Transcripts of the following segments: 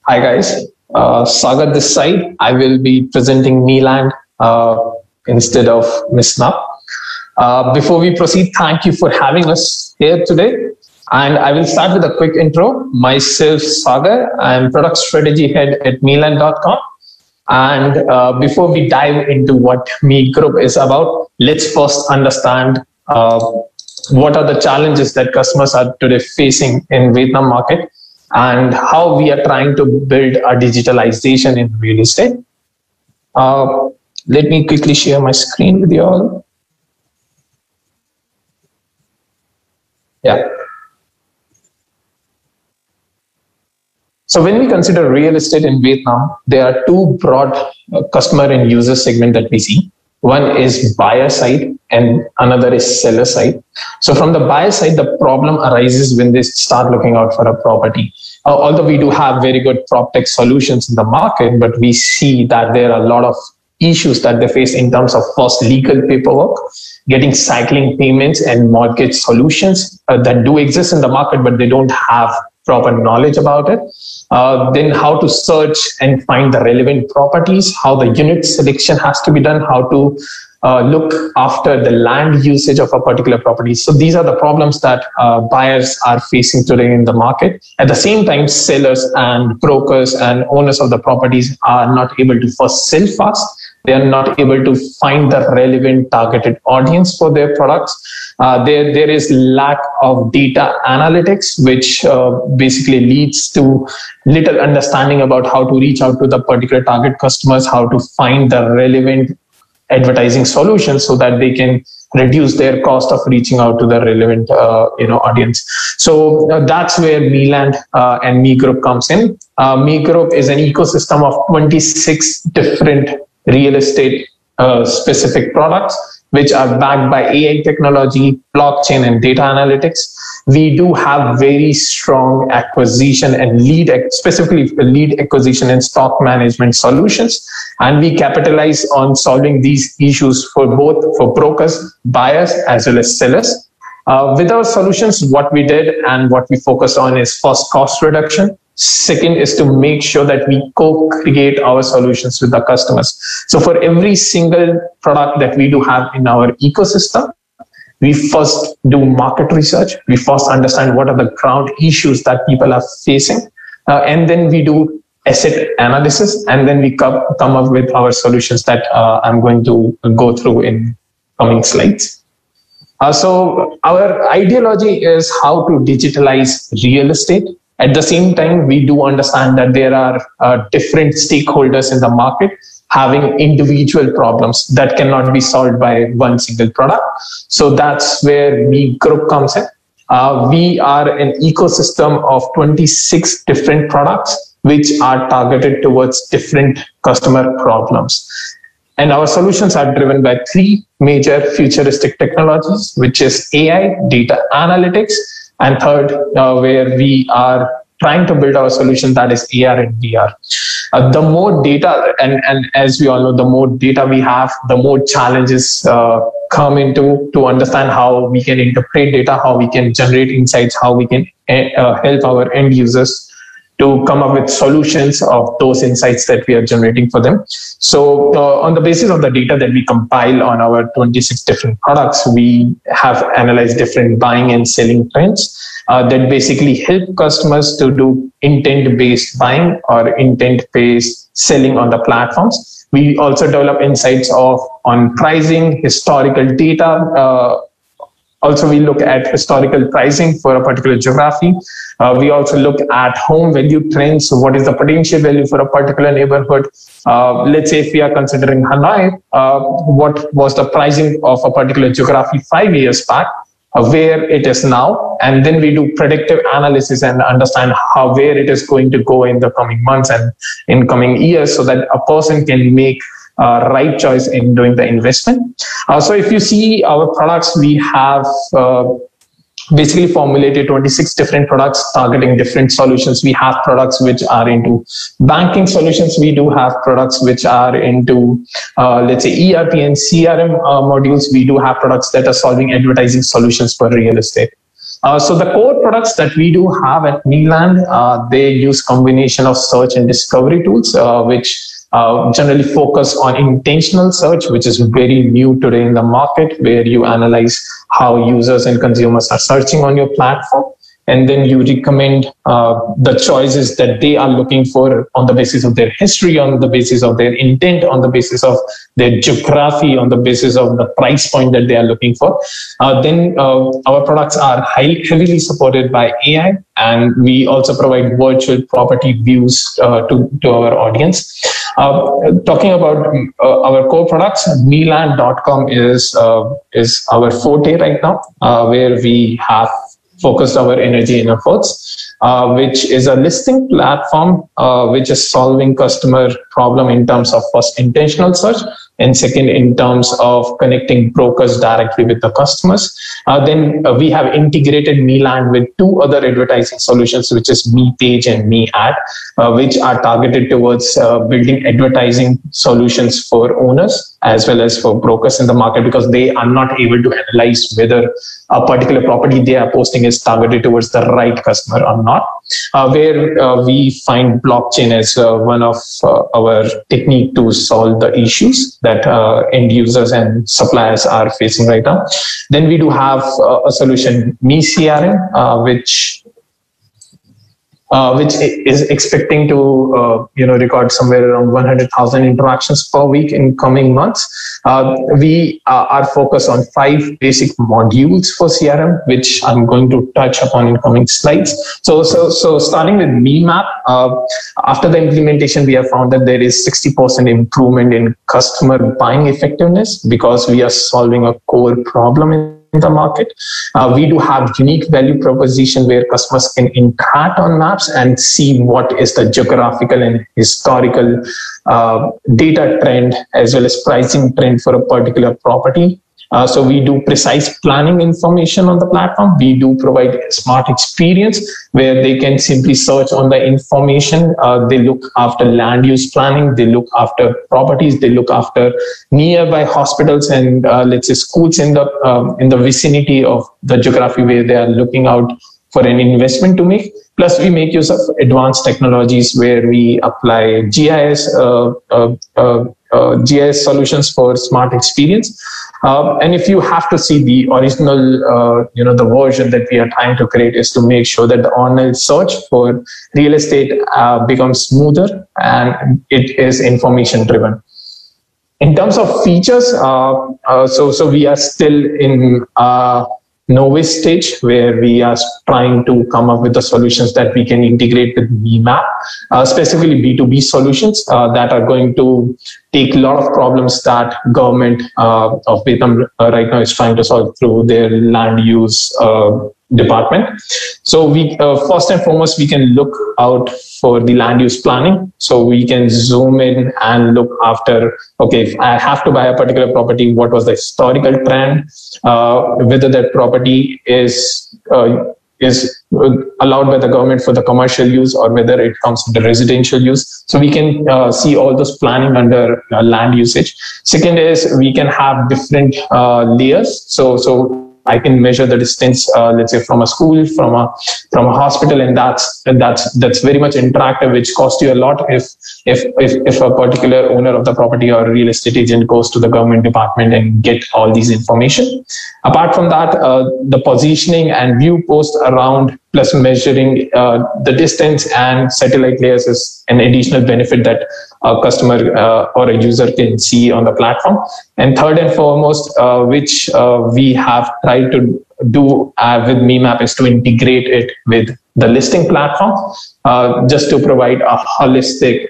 Hi guys, Sagar this side. I will be presenting Neeland instead of Miss Nap. Before we proceed, thank you for having us here today. And I will start with a quick intro. Myself, Sagar. I'm product strategy head at Neeland.com. And before we dive into what Me Group is about, let's first understand what are the challenges that customers are today facing in Vietnam market and how we are trying to build a digitalization in real estate. Let me quickly share my screen with you all. Yeah. So when we consider real estate in Vietnam, there are two broad customer and user segment that we see. One is buyer side and another is seller side. So from the buyer side, the problem arises when they start looking out for a property. Although we do have very good PropTech solutions in the market, but we see that there are a lot of issues that they face in terms of first legal paperwork, getting cycling payments and mortgage solutions that do exist in the market, but they don't have proper knowledge about it. Then how to search and find the relevant properties, how the unit selection has to be done, how to look after the land usage of a particular property. So these are the problems that buyers are facing today in the market. At the same time, sellers and brokers and owners of the properties are not able to first sell fast. They are not able to find the relevant targeted audience for their products. There is lack of data analytics, which basically leads to little understanding about how to reach out to the particular target customers, how to find the relevant advertising solutions so that they can reduce their cost of reaching out to the relevant audience. So that's where Neeland and Me Group comes in. Me Group is an ecosystem of 26 different real estate specific products, which are backed by AI technology, blockchain, and data analytics. We do have very strong acquisition and specifically lead acquisition and stock management solutions. And we capitalize on solving these issues for brokers, buyers, as well as sellers. With our solutions, what we did and what we focus on is first cost reduction. Second is to make sure that we co-create our solutions with the customers. So for every single product that we do have in our ecosystem, we first do market research. We first understand what are the ground issues that people are facing. And then we do asset analysis. And then we come up with our solutions that I'm going to go through in coming slides. So our ideology is how to digitalize real estate. At the same time, we do understand that there are different stakeholders in the market having individual problems that cannot be solved by one single product. So that's where Me Group comes in. We are an ecosystem of 26 different products which are targeted towards different customer problems. And our solutions are driven by three major futuristic technologies, which is AI, data analytics, and third, where we are trying to build our solution, that is AR and VR. The more data, and as we all know, the more data we have, the more challenges come into to understand how we can interpret data, how we can generate insights, how we can help our end users to come up with solutions of those insights that we are generating for them. So on the basis of the data that we compile on our 26 different products, we have analyzed different buying and selling trends that basically help customers to do intent-based buying or intent-based selling on the platforms. We also develop insights on pricing, historical data. Also, we look at historical pricing for a particular geography. We also look at home value trends. So what is the potential value for a particular neighborhood? Let's say if we are considering Hanoi, what was the pricing of a particular geography 5 years back, where it is now, and then we do predictive analysis and understand where it is going to go in the coming months and in coming years so that a person can make right choice in doing the investment. So if you see our products, we have basically formulated 26 different products targeting different solutions. We have products which are into banking solutions. We do have products which are into, let's say, ERP and CRM modules. We do have products that are solving advertising solutions for real estate. So the core products that we do have at Meland, they use combination of search and discovery tools, which generally focus on intentional search, which is very new today in the market, where you analyze how users and consumers are searching on your platform. And then you recommend the choices that they are looking for on the basis of their history, on the basis of their intent, on the basis of their geography, on the basis of the price point that they are looking for. Then our products are heavily supported by AI, and we also provide virtual property views to our audience. Talking about our core products, Meland.com is our forte right now, where we have focused our energy and efforts, which is a listing platform which is solving customer problem in terms of first intentional search, and second in terms of connecting brokers directly with the customers. Then we have integrated Meland with two other advertising solutions, which is MePage and MeAd, which are targeted towards building advertising solutions for owners as well as for brokers in the market, because they are not able to analyze whether a particular property they are posting is targeted towards the right customer or not. Where we find blockchain as one of our technique to solve the issues that end users and suppliers are facing right now. Then we do have a solution, MeCRM, which is expecting to record somewhere around 100,000 interactions per week in coming months. We are focused on 5 basic modules for CRM, which I'm going to touch upon in coming slides. So starting with MeMap, after the implementation, we have found that there is 60% improvement in customer buying effectiveness because we are solving a core problem in the market. We do have unique value proposition where customers can interact on maps and see what is the geographical and historical data trend as well as pricing trend for a particular property. So we do precise planning information on the platform. We do provide smart experience where they can simply search on the information. They look after land use planning. They look after properties. They look after nearby hospitals and let's say schools in the vicinity of the geography where they are looking out for an investment to make. Plus, we make use of advanced technologies where we apply GIS solutions for smart experience. And if you have to see the original, the version that we are trying to create is to make sure that the online search for real estate becomes smoother and it is information driven. In terms of features, so we are still in novice stage where we are trying to come up with the solutions that we can integrate with MeMap, specifically B2B solutions that are going to take a lot of problems that government of Vietnam right now is trying to solve through their land use department. So we first and foremost, we can look out for the land use planning. So we can zoom in and look after, okay, if I have to buy a particular property, what was the historical trend, whether that property is allowed by the government for the commercial use or whether it comes under residential use. So we can see all those planning under land usage. Second is we can have different layers. So I can measure the distance, let's say from a school, from a hospital, and that's very much interactive, which costs you a lot if a particular owner of the property or real estate agent goes to the government department and get all these information. Apart from that, the positioning and view post around plus measuring the distance and satellite layers is an additional benefit that a customer or a user can see on the platform. And third and foremost, which we have tried to do with MeMap is to integrate it with the listing platform, just to provide a holistic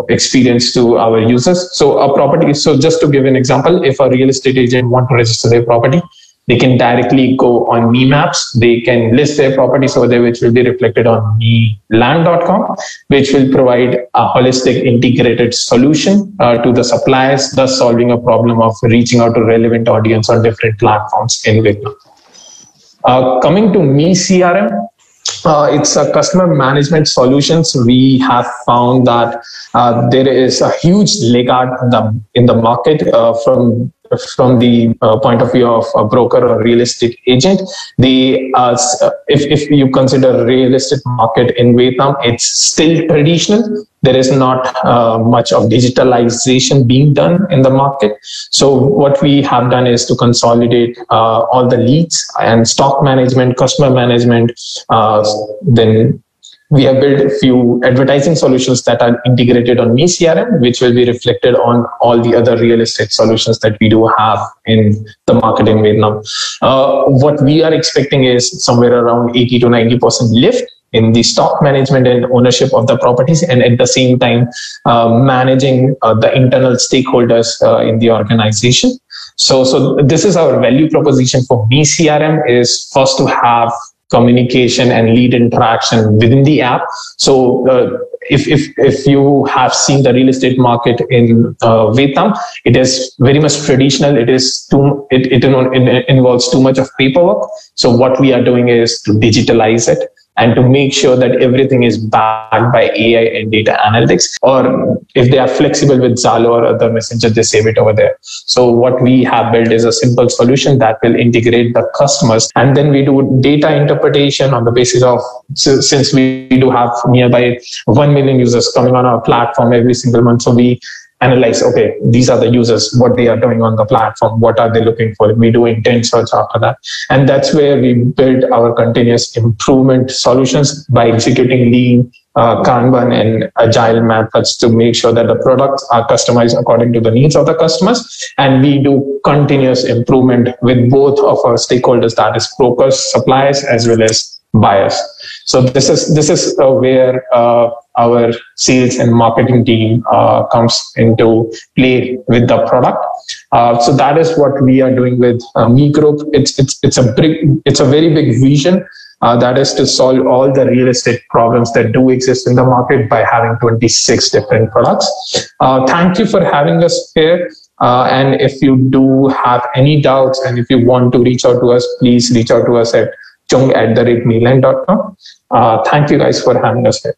experience to our users. So a property, so just to give an example, if a real estate agent want to register their property, they can directly go on MeMaps. They can list their properties over there, which will be reflected on Meland.com, which will provide a holistic integrated solution to the suppliers, thus solving a problem of reaching out to relevant audience on different platforms in Vietnam. Coming to MeCRM, it's a customer management solutions. We have found that there is a huge laggard in the market from from the point of view of a broker or real estate agent, if you consider real estate market in Vietnam, it's still traditional. There is not much of digitalization being done in the market. So what we have done is to consolidate all the leads and stock management, customer management. Then we have built a few advertising solutions that are integrated on MeCRM, which will be reflected on all the other real estate solutions that we do have in the market in Vietnam. What we are expecting is somewhere around 80 to 90% lift in the stock management and ownership of the properties, and at the same time managing the internal stakeholders in the organization. So this is our value proposition for MeCRM, is first to have communication and lead interaction within the app. So if you have seen the real estate market in Vietnam, it is very much traditional. It involves too much of paperwork. So what we are doing is to digitalize it and to make sure that everything is backed by AI and data analytics, or if they are flexible with Zalo or other messenger, they save it over there. So what we have built is a simple solution that will integrate the customers. And then we do data interpretation on the basis of, since we do have nearby 1 million users coming on our platform every single month. So we analyze, okay, these are the users, what they are doing on the platform, what are they looking for. We do intent search after that. And that's where we build our continuous improvement solutions by executing lean, Kanban and agile methods to make sure that the products are customized according to the needs of the customers. And we do continuous improvement with both of our stakeholders, that is brokers, suppliers, as well as buyers. So this is where our sales and marketing team comes into play with the product. So that is what we are doing with Me Group. It's a very big vision. That is to solve all the real estate problems that do exist in the market by having 26 different products. Thank you for having us here. And if you do have any doubts and if you want to reach out to us, please reach out to us at chung@meland.com. Thank you guys for having us here.